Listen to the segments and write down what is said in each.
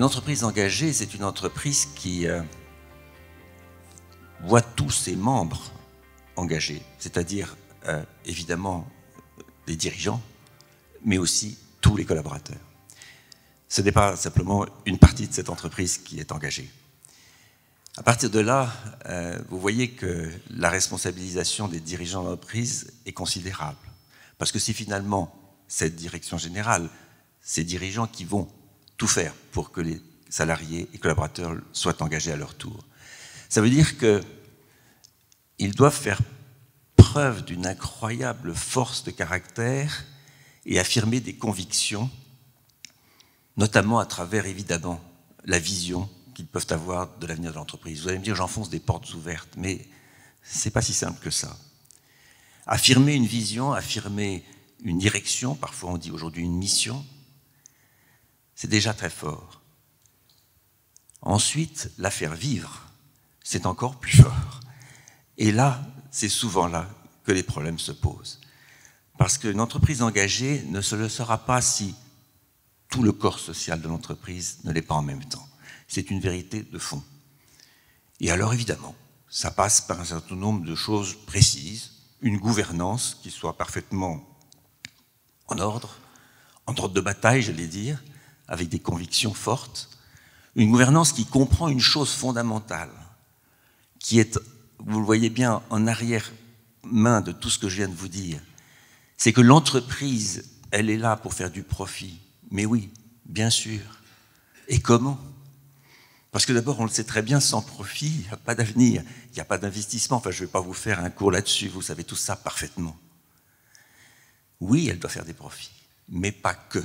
Une entreprise engagée, c'est une entreprise qui voit tous ses membres engagés, c'est-à-dire évidemment les dirigeants, mais aussi tous les collaborateurs. Ce n'est pas simplement une partie de cette entreprise qui est engagée. À partir de là, vous voyez que la responsabilisation des dirigeants d'entreprise est considérable. Parce que c'est finalement cette direction générale, ces dirigeants qui vont tout faire pour que les salariés et collaborateurs soient engagés à leur tour. Ça veut dire qu'ils doivent faire preuve d'une incroyable force de caractère et affirmer des convictions, notamment à travers, évidemment, la vision qu'ils peuvent avoir de l'avenir de l'entreprise. Vous allez me dire, j'enfonce des portes ouvertes, mais c'est pas si simple que ça. Affirmer une vision, affirmer une direction, parfois on dit aujourd'hui une mission, c'est déjà très fort. Ensuite, la faire vivre, c'est encore plus fort. Et là, c'est souvent là que les problèmes se posent. Parce qu'une entreprise engagée ne se le sera pas si tout le corps social de l'entreprise ne l'est pas en même temps. C'est une vérité de fond. Et alors, évidemment, ça passe par un certain nombre de choses précises, une gouvernance qui soit parfaitement en ordre de bataille, j'allais dire, avec des convictions fortes, une gouvernance qui comprend une chose fondamentale, qui est, vous le voyez bien, en arrière-main de tout ce que je viens de vous dire, c'est que l'entreprise, elle est là pour faire du profit. Mais oui, bien sûr. Et comment ? Parce que d'abord, on le sait très bien, sans profit, il n'y a pas d'avenir, il n'y a pas d'investissement. Enfin, je ne vais pas vous faire un cours là-dessus, vous savez tout ça parfaitement. Oui, elle doit faire des profits, mais pas que.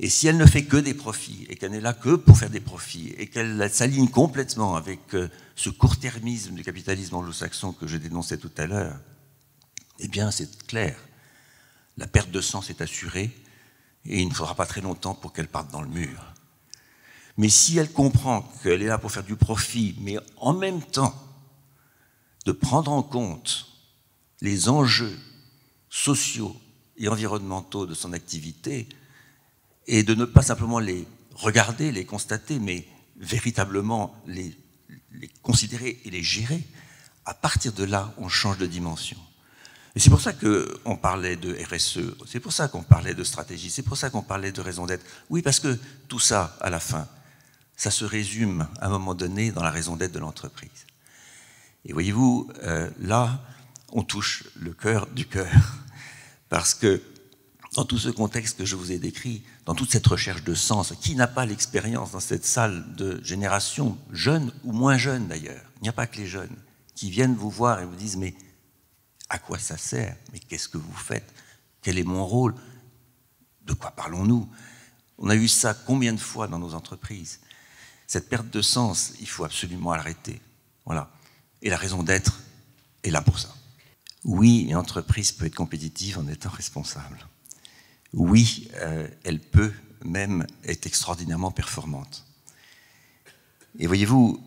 Et si elle ne fait que des profits, et qu'elle n'est là que pour faire des profits, et qu'elle s'aligne complètement avec ce court-termisme du capitalisme anglo-saxon que je dénonçais tout à l'heure, eh bien, c'est clair. La perte de sens est assurée, et il ne faudra pas très longtemps pour qu'elle parte dans le mur. Mais si elle comprend qu'elle est là pour faire du profit, mais en même temps de prendre en compte les enjeux sociaux et environnementaux de son activité, et de ne pas simplement les regarder, les constater, mais véritablement les considérer et les gérer, à partir de là, on change de dimension. Et c'est pour ça qu'on parlait de RSE, c'est pour ça qu'on parlait de stratégie, c'est pour ça qu'on parlait de raison d'être. Oui, parce que tout ça, à la fin, ça se résume à un moment donné dans la raison d'être de l'entreprise. Et voyez-vous, là, on touche le cœur du cœur. Parce que dans tout ce contexte que je vous ai décrit, dans toute cette recherche de sens, qui n'a pas l'expérience dans cette salle de génération, jeunes ou moins jeunes d'ailleurs, il n'y a pas que les jeunes, qui viennent vous voir et vous disent « mais à quoi ça sert? Mais qu'est-ce que vous faites? Quel est mon rôle? De quoi parlons-nous » On a eu ça combien de fois dans nos entreprises? Cette perte de sens, il faut absolument l'arrêter. Voilà. Et la raison d'être est là pour ça. Oui, une entreprise peut être compétitive en étant responsable. Oui, elle peut même être extraordinairement performante. Et voyez-vous,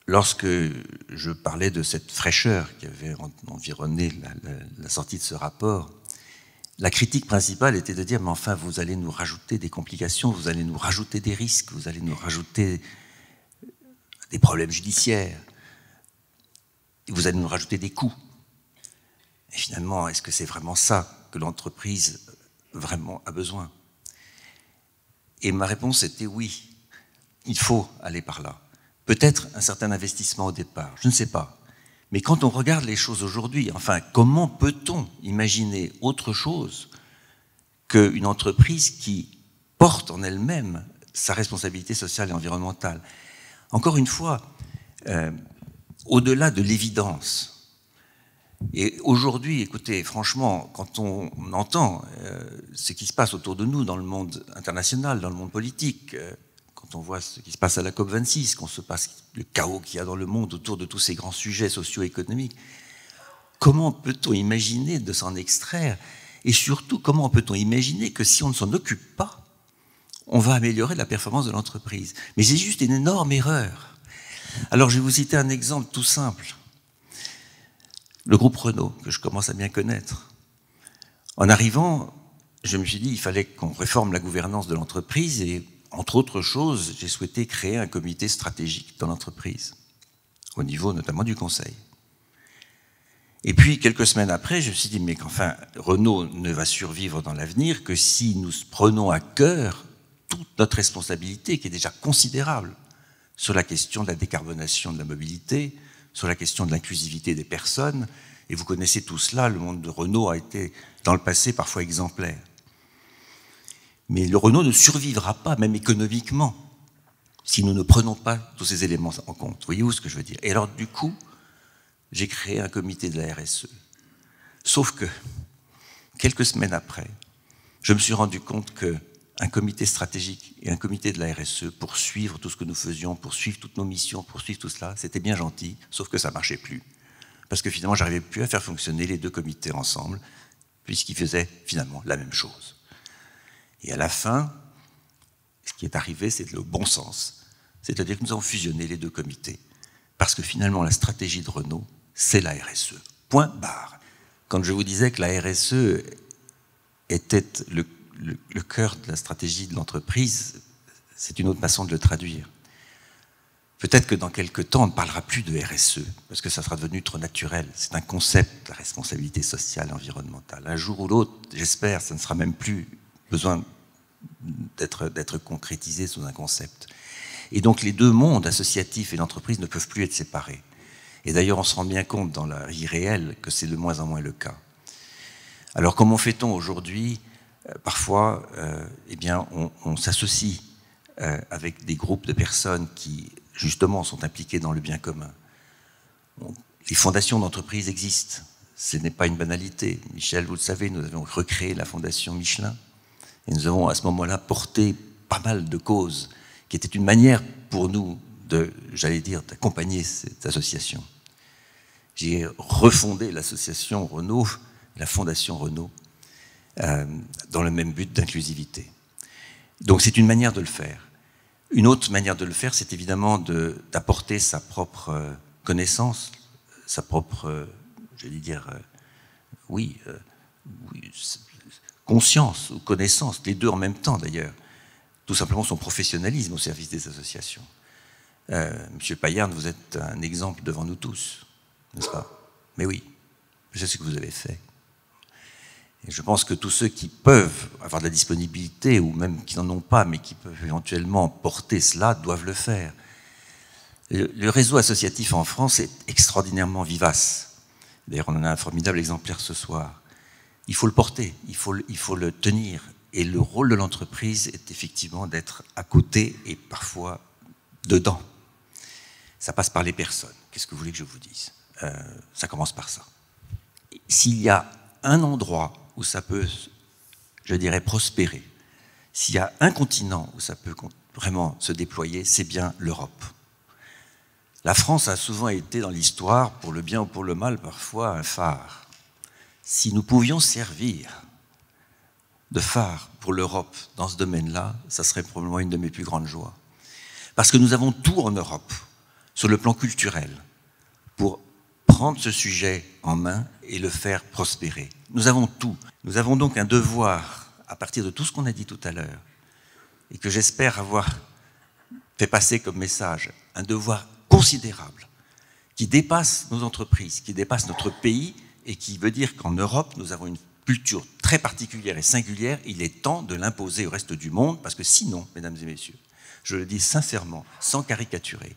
lorsque je parlais de cette fraîcheur qui avait environné la sortie de ce rapport, la critique principale était de dire « mais enfin, vous allez nous rajouter des complications, vous allez nous rajouter des risques, vous allez nous rajouter des problèmes judiciaires, et vous allez nous rajouter des coûts. » Et finalement, est-ce que c'est vraiment ça que l'entreprise vraiment a besoin? Et ma réponse était oui, il faut aller par là. Peut-être un certain investissement au départ, je ne sais pas. Mais quand on regarde les choses aujourd'hui, enfin, comment peut-on imaginer autre chose qu'une entreprise qui porte en elle-même sa responsabilité sociale et environnementale? Encore une fois, au-delà de l'évidence, et aujourd'hui, écoutez, franchement, quand on entend ce qui se passe autour de nous dans le monde international, dans le monde politique, quand on voit ce qui se passe à la COP26, quand se passe le chaos qu'il y a dans le monde autour de tous ces grands sujets socio-économiques, comment peut-on imaginer de s'en extraire? Et surtout, comment peut-on imaginer que si on ne s'en occupe pas, on va améliorer la performance de l'entreprise? Mais c'est juste une énorme erreur. Alors, je vais vous citer un exemple tout simple. Le groupe Renault, que je commence à bien connaître. En arrivant, je me suis dit, il fallait qu'on réforme la gouvernance de l'entreprise et, entre autres choses, j'ai souhaité créer un comité stratégique dans l'entreprise, au niveau notamment du conseil. Et puis, quelques semaines après, je me suis dit, mais qu'enfin, Renault ne va survivre dans l'avenir que si nous prenons à cœur toute notre responsabilité, qui est déjà considérable, sur la question de la décarbonation de la mobilité, sur la question de l'inclusivité des personnes. Et vous connaissez tout cela, le monde de Renault a été, dans le passé, parfois exemplaire. Mais le Renault ne survivra pas, même économiquement, si nous ne prenons pas tous ces éléments en compte. Voyez-vous ce que je veux dire? Et alors, du coup, j'ai créé un comité de la RSE. Sauf que, quelques semaines après, je me suis rendu compte qu'un comité stratégique et un comité de la RSE, pour suivre tout ce que nous faisions, pour suivre toutes nos missions, pour suivre tout cela, c'était bien gentil, sauf que ça ne marchait plus. Parce que finalement, je n'arrivais plus à faire fonctionner les deux comités ensemble, puisqu'ils faisaient finalement la même chose. Et à la fin, ce qui est arrivé, c'est le bon sens. C'est-à-dire que nous avons fusionné les deux comités. Parce que finalement, la stratégie de Renault, c'est la RSE. Point barre. Quand je vous disais que la RSE était le cœur de la stratégie de l'entreprise, c'est une autre façon de le traduire. Peut-être que dans quelques temps, on ne parlera plus de RSE, parce que ça sera devenu trop naturel. C'est un concept, la responsabilité sociale et environnementale. Un jour ou l'autre, j'espère, ça ne sera même plus besoin d'être concrétisé sous un concept. Et donc les deux mondes, associatif et l'entreprise, ne peuvent plus être séparés. Et d'ailleurs, on se rend bien compte dans la vie réelle que c'est de moins en moins le cas. Alors comment fait-on aujourd'hui? Parfois, eh bien, on s'associe avec des groupes de personnes qui, justement, sont impliquées dans le bien commun. Les fondations d'entreprise existent. Ce n'est pas une banalité. Michel, vous le savez, nous avons recréé la fondation Michelin. Et nous avons à ce moment-là porté pas mal de causes qui étaient une manière pour nous de, j'allais dire, d'accompagner cette association. J'ai refondé l'association Renault, la fondation Renault, dans le même but d'inclusivité. Donc c'est une manière de le faire. Une autre manière de le faire, c'est évidemment d'apporter sa propre connaissance, sa propre, j'allais dire, oui, conscience ou connaissance, les deux en même temps d'ailleurs, tout simplement son professionnalisme au service des associations. Monsieur Paillarde, vous êtes un exemple devant nous tous, n'est-ce pas? Mais oui, je sais ce que vous avez fait. Et je pense que tous ceux qui peuvent avoir de la disponibilité, ou même qui n'en ont pas, mais qui peuvent éventuellement porter cela, doivent le faire. Le réseau associatif en France est extraordinairement vivace. D'ailleurs, on en a un formidable exemplaire ce soir. Il faut le porter, il faut le tenir. Et le rôle de l'entreprise est effectivement d'être à côté et parfois dedans. Ça passe par les personnes. Qu'est-ce que vous voulez que je vous dise? Ça commence par ça. S'il y a un endroit où ça peut, je dirais, prospérer, s'il y a un continent où ça peut vraiment se déployer, c'est bien l'Europe. La France a souvent été dans l'histoire, pour le bien ou pour le mal, parfois un phare. Si nous pouvions servir de phare pour l'Europe dans ce domaine-là, ça serait probablement une de mes plus grandes joies. Parce que nous avons tout en Europe, sur le plan culturel, pour prendre ce sujet en main et le faire prospérer. Nous avons tout. Nous avons donc un devoir, à partir de tout ce qu'on a dit tout à l'heure, et que j'espère avoir fait passer comme message, un devoir considérable, qui dépasse nos entreprises, qui dépasse notre pays, et qui veut dire qu'en Europe, nous avons une culture très particulière et singulière. Il est temps de l'imposer au reste du monde, parce que sinon, mesdames et messieurs, je le dis sincèrement, sans caricaturer,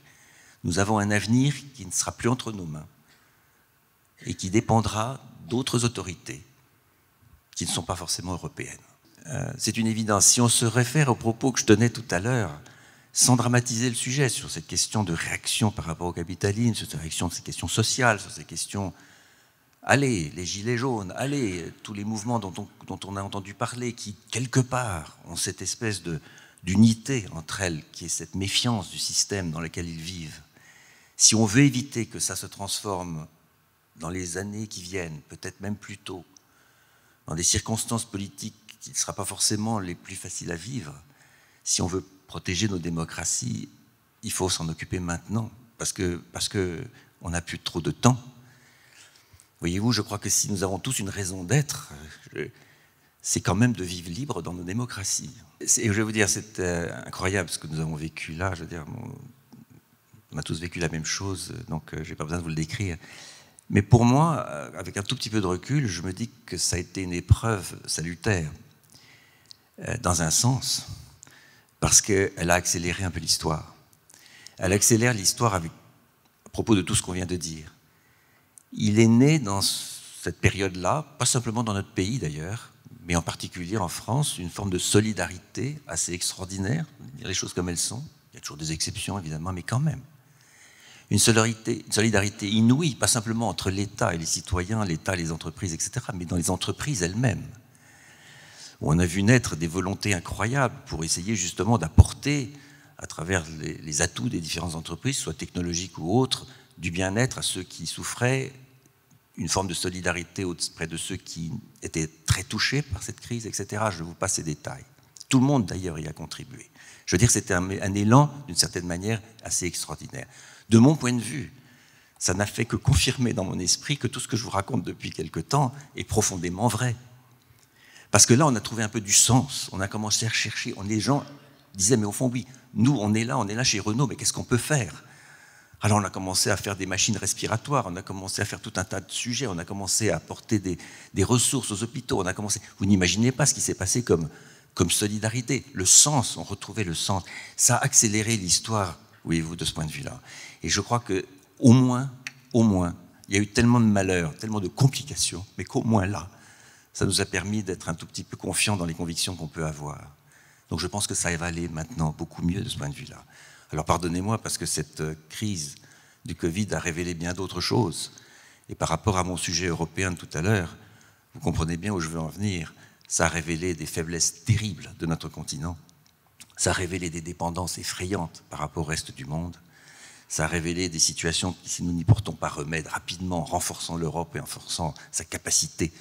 nous avons un avenir qui ne sera plus entre nos mains et qui dépendra d'autres autorités qui ne sont pas forcément européennes. C'est une évidence. Si on se réfère aux propos que je tenais tout à l'heure, sans dramatiser le sujet, sur cette question de réaction par rapport au capitalisme, sur cette réaction de ces questions sociales, sur ces questions... Allez, les gilets jaunes, allez, tous les mouvements dont on a entendu parler, qui, quelque part, ont cette espèce d'unité entre elles, qui est cette méfiance du système dans lequel ils vivent. Si on veut éviter que ça se transforme dans les années qui viennent, peut-être même plus tôt, dans des circonstances politiques qui ne seront pas forcément les plus faciles à vivre, si on veut protéger nos démocraties, il faut s'en occuper maintenant, parce qu'on n'a plus trop de temps. Voyez-vous, je crois que si nous avons tous une raison d'être, c'est quand même de vivre libre dans nos démocraties. Et je vais vous dire, c'est incroyable ce que nous avons vécu là. Je veux dire, on a tous vécu la même chose, donc je n'ai pas besoin de vous le décrire. Mais pour moi, avec un tout petit peu de recul, je me dis que ça a été une épreuve salutaire, dans un sens, parce qu'elle a accéléré un peu l'histoire. Elle accélère l'histoire à propos de tout ce qu'on vient de dire. Il est né dans cette période-là, pas simplement dans notre pays d'ailleurs, mais en particulier en France, une forme de solidarité assez extraordinaire, dire les choses comme elles sont. Il y a toujours des exceptions évidemment, mais quand même. Une solidarité inouïe, pas simplement entre l'État et les citoyens, l'État, les entreprises, etc., mais dans les entreprises elles-mêmes. On a vu naître des volontés incroyables pour essayer justement d'apporter, à travers les atouts des différentes entreprises, soit technologiques ou autres, du bien-être à ceux qui souffraient, une forme de solidarité auprès de ceux qui étaient très touchés par cette crise, etc. Je vous passe ces détails. Tout le monde, d'ailleurs, y a contribué. Je veux dire que c'était un élan, d'une certaine manière, assez extraordinaire. De mon point de vue, ça n'a fait que confirmer dans mon esprit que tout ce que je vous raconte depuis quelque temps est profondément vrai. Parce que là, on a trouvé un peu du sens. On a commencé à rechercher. Les gens disaient, mais au fond, oui, nous, on est là chez Renault, mais qu'est-ce qu'on peut faire ? Alors on a commencé à faire des machines respiratoires, on a commencé à faire tout un tas de sujets, on a commencé à apporter des ressources aux hôpitaux, on a commencé... Vous n'imaginez pas ce qui s'est passé comme solidarité. Le sens, on retrouvait le sens. Ça a accéléré l'histoire, voyez-vous, de ce point de vue-là. Et je crois qu'au moins, il y a eu tellement de malheurs, tellement de complications, mais qu'au moins là, ça nous a permis d'être un tout petit peu confiants dans les convictions qu'on peut avoir. Donc je pense que ça va aller maintenant beaucoup mieux de ce point de vue-là. Alors pardonnez-moi parce que cette crise du Covid a révélé bien d'autres choses. Et par rapport à mon sujet européen de tout à l'heure, vous comprenez bien où je veux en venir, ça a révélé des faiblesses terribles de notre continent. Ça a révélé des dépendances effrayantes par rapport au reste du monde. Ça a révélé des situations qui, si nous n'y portons pas remède rapidement, en renforçant l'Europe et en renforçant sa capacité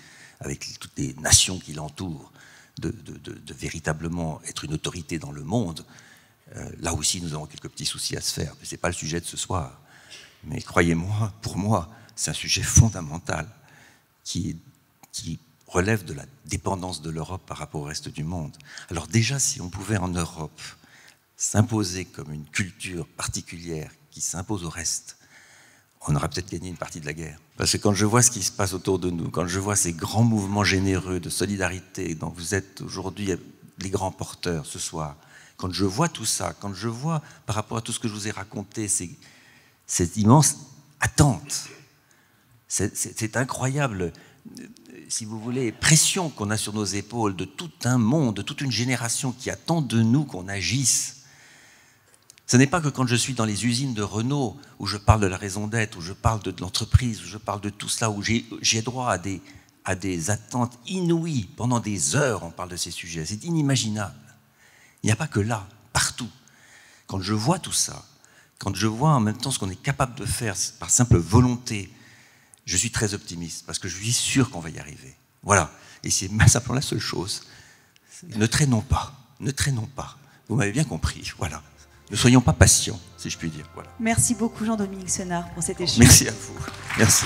avec toutes les nations qui l'entourent de véritablement être une autorité dans le monde, là aussi, nous avons quelques petits soucis à se faire. Mais ce n'est pas le sujet de ce soir. Mais croyez-moi, pour moi, c'est un sujet fondamental qui relève de la dépendance de l'Europe par rapport au reste du monde. Alors déjà, si on pouvait en Europe s'imposer comme une culture particulière qui s'impose au reste, on aurait peut-être gagné une partie de la guerre. Parce que quand je vois ce qui se passe autour de nous, quand je vois ces grands mouvements généreux de solidarité dont vous êtes aujourd'hui les grands porteurs ce soir, quand je vois tout ça, quand je vois par rapport à tout ce que je vous ai raconté, cette immense attente, c'est incroyable, si vous voulez, pression qu'on a sur nos épaules de tout un monde, de toute une génération qui attend de nous qu'on agisse. Ce n'est pas que quand je suis dans les usines de Renault, où je parle de la raison d'être, où je parle de l'entreprise, où je parle de tout cela, où j'ai droit à des attentes inouïes. Pendant des heures, on parle de ces sujets. C'est inimaginable. Il n'y a pas que là, partout. Quand je vois tout ça, quand je vois en même temps ce qu'on est capable de faire par simple volonté, je suis très optimiste, parce que je suis sûr qu'on va y arriver. Voilà. Et c'est simplement la seule chose. Ne traînons pas. Ne traînons pas. Vous m'avez bien compris. Voilà. Ne soyons pas patients, si je puis dire. Voilà. Merci beaucoup Jean-Dominique Senard pour cet échange. Merci à vous. Merci.